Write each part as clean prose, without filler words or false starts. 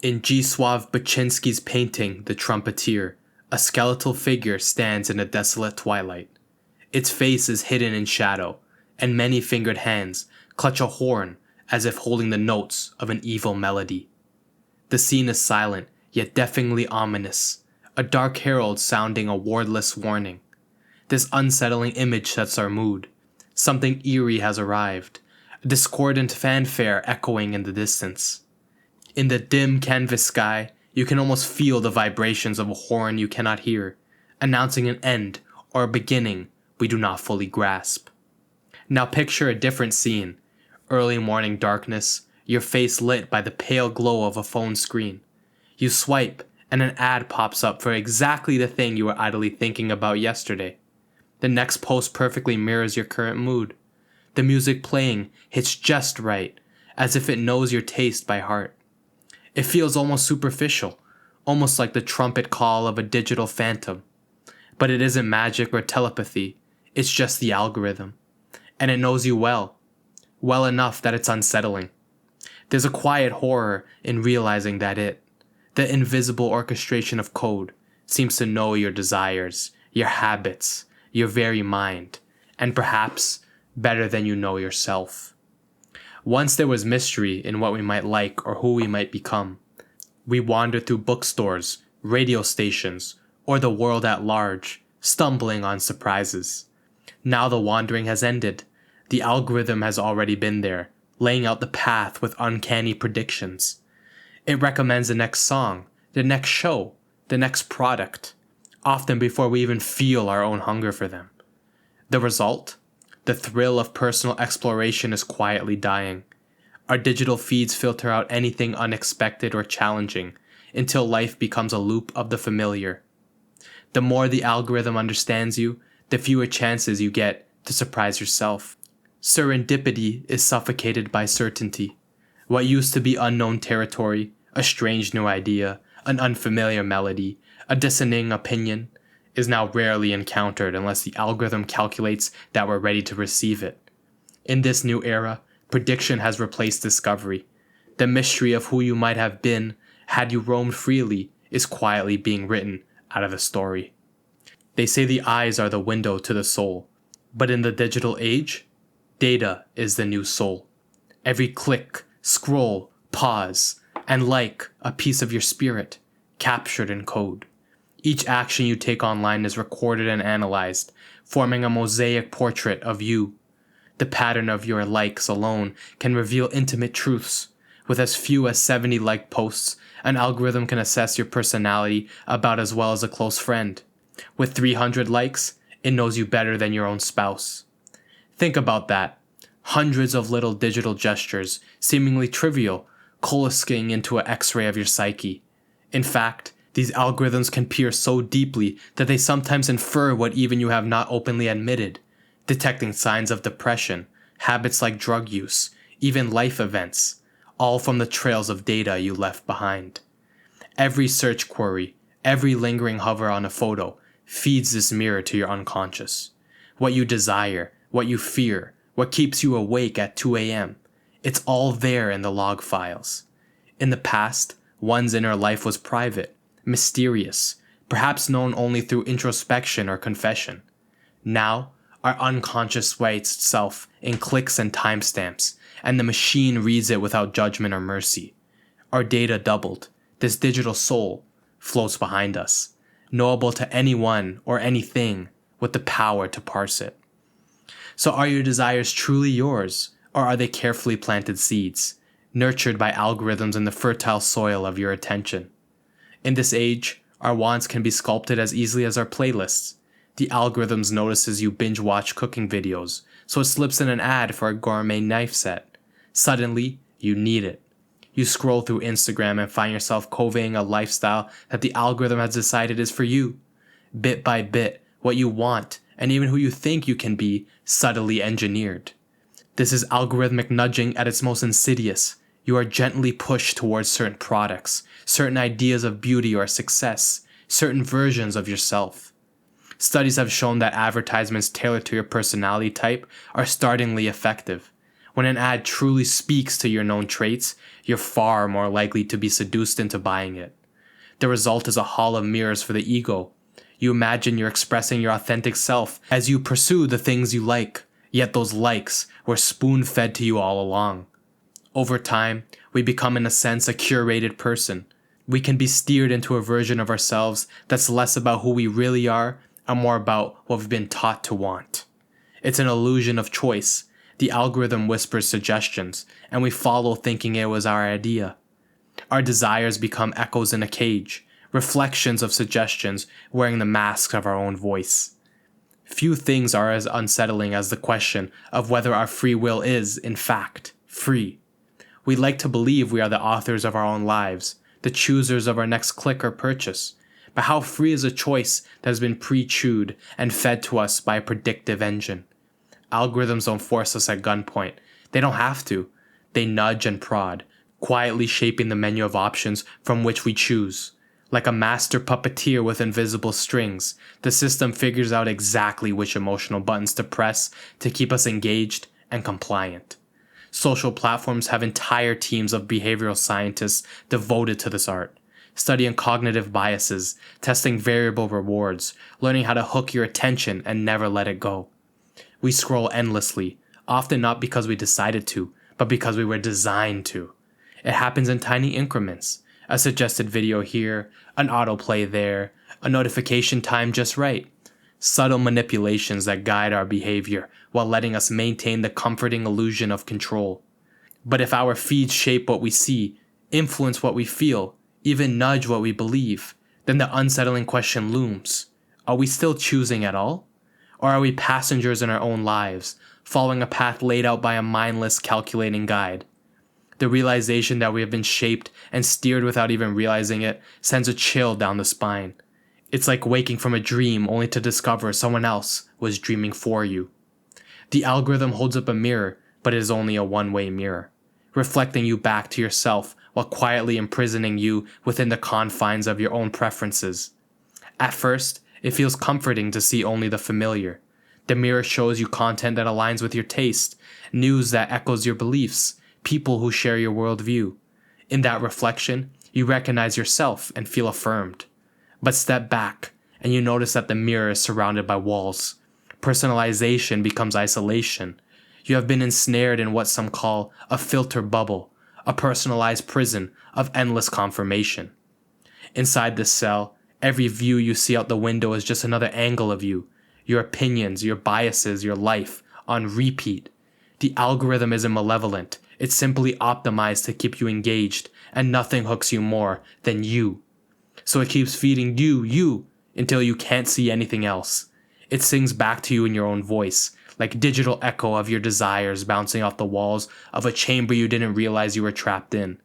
In Gisław Baczynski's painting, The Trumpeter, a skeletal figure stands in a desolate twilight. Its face is hidden in shadow, and many-fingered hands clutch a horn as if holding the notes of an evil melody. The scene is silent, yet deafeningly ominous, a dark herald sounding a wordless warning. This unsettling image sets our mood. Something eerie has arrived, a discordant fanfare echoing in the distance. In the dim canvas sky, you can almost feel the vibrations of a horn you cannot hear, announcing an end or a beginning we do not fully grasp. Now picture a different scene. Early morning darkness, your face lit by the pale glow of a phone screen. You swipe, and an ad pops up for exactly the thing you were idly thinking about yesterday. The next post perfectly mirrors your current mood. The music playing hits just right, as if it knows your taste by heart. It feels almost superficial, almost like the trumpet call of a digital phantom. But it isn't magic or telepathy, it's just the algorithm. And it knows you well enough that it's unsettling. There's a quiet horror in realizing that the invisible orchestration of code, seems to know your desires, your habits, your very mind, and perhaps better than you know yourself. Once there was mystery in what we might like or who we might become. We wandered through bookstores, radio stations, or the world at large, stumbling on surprises. Now the wandering has ended. The algorithm has already been there, laying out the path with uncanny predictions. It recommends the next song, the next show, the next product, often before we even feel our own hunger for them. The result? The thrill of personal exploration is quietly dying. Our digital feeds filter out anything unexpected or challenging until life becomes a loop of the familiar. The more the algorithm understands you, the fewer chances you get to surprise yourself. Serendipity is suffocated by certainty. What used to be unknown territory, a strange new idea, an unfamiliar melody, a dissenting opinion, is now rarely encountered unless the algorithm calculates that we're ready to receive it. In this new era, prediction has replaced discovery. The mystery of who you might have been had you roamed freely is quietly being written out of the story. They say the eyes are the window to the soul, but in the digital age, data is the new soul. Every click, scroll, pause, and like a piece of your spirit, captured in code. Each action you take online is recorded and analyzed, forming a mosaic portrait of you. The pattern of your likes alone can reveal intimate truths. With as few as 70 like posts, an algorithm can assess your personality about as well as a close friend. With 300 likes, it knows you better than your own spouse. Think about that. Hundreds of little digital gestures, seemingly trivial, coalescing into an X-ray of your psyche. In fact, these algorithms can peer so deeply that they sometimes infer what even you have not openly admitted, detecting signs of depression, habits like drug use, even life events, all from the trails of data you left behind. Every search query, every lingering hover on a photo, feeds this mirror to your unconscious. What you desire, what you fear, what keeps you awake at 2 a.m., it's all there in the log files. In the past, one's inner life was private, mysterious, perhaps known only through introspection or confession. Now, our unconscious writes itself in clicks and timestamps, and the machine reads it without judgment or mercy. Our data doubled. This digital soul floats behind us, knowable to anyone or anything with the power to parse it. So are your desires truly yours, or are they carefully planted seeds, nurtured by algorithms in the fertile soil of your attention? In this age, our wants can be sculpted as easily as our playlists. The algorithms notices you binge watch cooking videos, so it slips in an ad for a gourmet knife set. Suddenly, you need it. You scroll through Instagram and find yourself conveying a lifestyle that the algorithm has decided is for you. Bit by bit, what you want, and even who you think you can be, subtly engineered. This is algorithmic nudging at its most insidious. You are gently pushed towards certain products, certain ideas of beauty or success, certain versions of yourself. Studies have shown that advertisements tailored to your personality type are startlingly effective. When an ad truly speaks to your known traits, you're far more likely to be seduced into buying it. The result is a hall of mirrors for the ego. You imagine you're expressing your authentic self as you pursue the things you like, yet those likes were spoon-fed to you all along. Over time, we become in a sense a curated person. We can be steered into a version of ourselves that's less about who we really are and more about what we've been taught to want. It's an illusion of choice. The algorithm whispers suggestions, and we follow thinking it was our idea. Our desires become echoes in a cage, reflections of suggestions wearing the masks of our own voice. Few things are as unsettling as the question of whether our free will is, in fact, free. We like to believe we are the authors of our own lives, the choosers of our next click or purchase. But how free is a choice that has been pre-chewed and fed to us by a predictive engine? Algorithms don't force us at gunpoint. They don't have to. They nudge and prod, quietly shaping the menu of options from which we choose. Like a master puppeteer with invisible strings, the system figures out exactly which emotional buttons to press to keep us engaged and compliant. Social platforms have entire teams of behavioral scientists devoted to this art, studying cognitive biases, testing variable rewards, learning how to hook your attention and never let it go. We scroll endlessly, often not because we decided to, but because we were designed to. It happens in tiny increments. A suggested video here, an autoplay there, a notification time just right. Subtle manipulations that guide our behavior while letting us maintain the comforting illusion of control. But if our feeds shape what we see, influence what we feel, even nudge what we believe, then the unsettling question looms. Are we still choosing at all? Or are we passengers in our own lives, following a path laid out by a mindless, calculating guide? The realization that we have been shaped and steered without even realizing it sends a chill down the spine. It's like waking from a dream only to discover someone else was dreaming for you. The algorithm holds up a mirror, but it is only a one-way mirror, reflecting you back to yourself while quietly imprisoning you within the confines of your own preferences. At first, it feels comforting to see only the familiar. The mirror shows you content that aligns with your taste, news that echoes your beliefs, people who share your worldview. In that reflection, you recognize yourself and feel affirmed. But step back, and you notice that the mirror is surrounded by walls. Personalization becomes isolation. You have been ensnared in what some call a filter bubble, a personalized prison of endless confirmation. Inside this cell, every view you see out the window is just another angle of you, your opinions, your biases, your life, on repeat. The algorithm isn't malevolent. It's simply optimized to keep you engaged, and nothing hooks you more than you. So it keeps feeding you, until you can't see anything else. It sings back to you in your own voice, like digital echo of your desires bouncing off the walls of a chamber you didn't realize you were trapped in.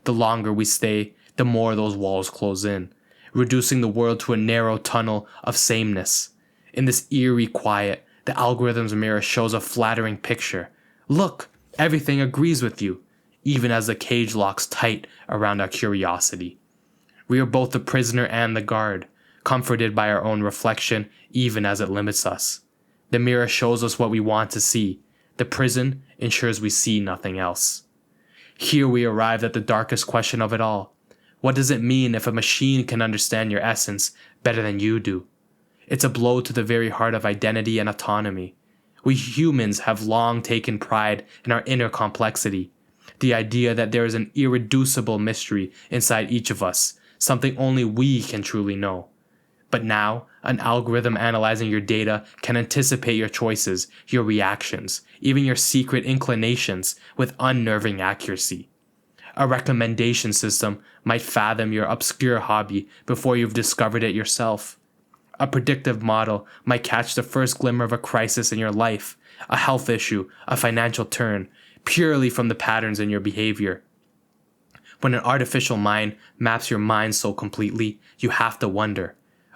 The longer we stay, the more those walls close in, reducing the world to a narrow tunnel of sameness. In this eerie quiet, the algorithm's mirror shows a flattering picture. Look, everything agrees with you, even as the cage locks tight around our curiosity. We are both the prisoner and the guard, comforted by our own reflection even as it limits us. The mirror shows us what we want to see. The prison ensures we see nothing else. Here we arrive at the darkest question of it all. What does it mean if a machine can understand your essence better than you do? It's a blow to the very heart of identity and autonomy. We humans have long taken pride in our inner complexity, the idea that there is an irreducible mystery inside each of us, something only we can truly know. But now, an algorithm analyzing your data can anticipate your choices, your reactions, even your secret inclinations with unnerving accuracy. A recommendation system might fathom your obscure hobby before you've discovered it yourself. A predictive model might catch the first glimmer of a crisis in your life, a health issue, a financial turn, purely from the patterns in your behavior. When an artificial mind maps your mind so completely, you have to wonder,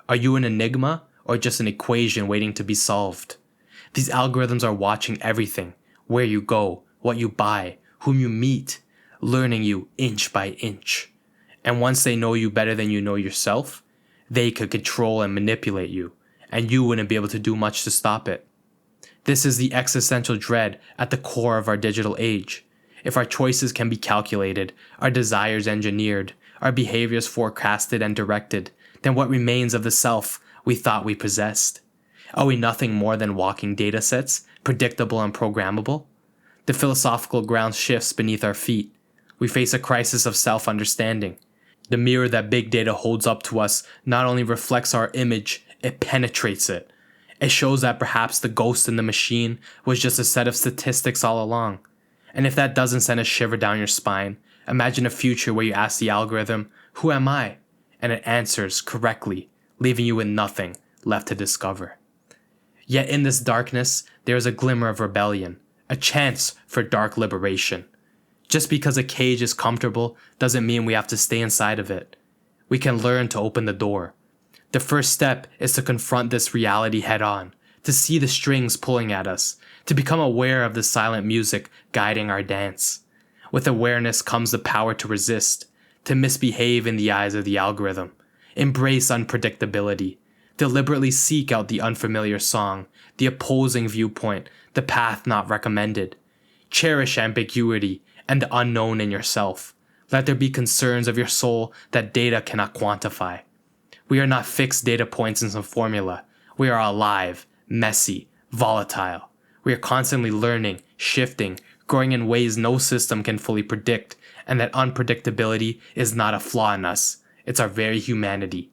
are you an enigma or just an equation waiting to be solved? These algorithms are watching everything, where you go, what you buy, whom you meet, learning you inch by inch. And once they know you better than you know yourself, they could control and manipulate you, and you wouldn't be able to do much to stop it. This is the existential dread at the core of our digital age. If our choices can be calculated, our desires engineered, our behaviors forecasted and directed, then what remains of the self we thought we possessed? Are we nothing more than walking datasets, predictable and programmable? The philosophical ground shifts beneath our feet. We face a crisis of self-understanding. The mirror that big data holds up to us not only reflects our image, it penetrates it. It shows that perhaps the ghost in the machine was just a set of statistics all along. And if that doesn't send a shiver down your spine, imagine a future where you ask the algorithm, "Who am I?" and it answers correctly, leaving you with nothing left to discover. Yet in this darkness, there is a glimmer of rebellion, a chance for dark liberation. Just because a cage is comfortable doesn't mean we have to stay inside of it. We can learn to open the door. The first step is to confront this reality head on, to see the strings pulling at us, to become aware of the silent music guiding our dance. With awareness comes the power to resist, to misbehave in the eyes of the algorithm, embrace unpredictability, deliberately seek out the unfamiliar song, the opposing viewpoint, the path not recommended. Cherish ambiguity and the unknown in yourself. Let there be concerns of your soul that data cannot quantify. We are not fixed data points in some formula. We are alive, messy, volatile. We are constantly learning, shifting, growing in ways no system can fully predict, and that unpredictability is not a flaw in us. It's our very humanity.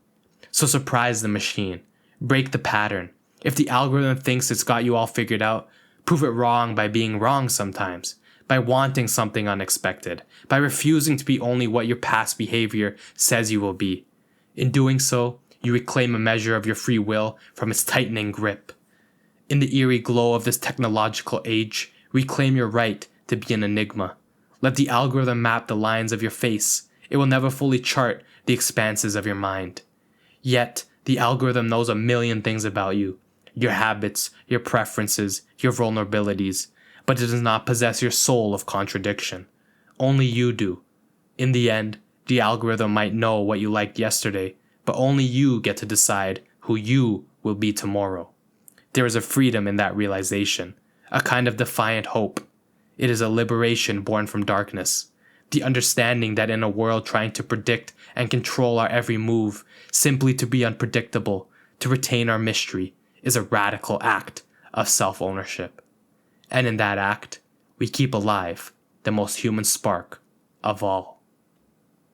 So surprise the machine. Break the pattern. If the algorithm thinks it's got you all figured out, prove it wrong by being wrong sometimes, by wanting something unexpected, by refusing to be only what your past behavior says you will be. In doing so, you reclaim a measure of your free will from its tightening grip. In the eerie glow of this technological age, reclaim your right to be an enigma. Let the algorithm map the lines of your face. It will never fully chart the expanses of your mind. Yet, the algorithm knows a million things about you, your habits, your preferences, your vulnerabilities, but it does not possess your soul of contradiction. Only you do. In the end, the algorithm might know what you liked yesterday, but only you get to decide who you will be tomorrow. There is a freedom in that realization, a kind of defiant hope. It is a liberation born from darkness, the understanding that in a world trying to predict and control our every move, simply to be unpredictable, to retain our mystery, is a radical act of self-ownership. And in that act, we keep alive the most human spark of all.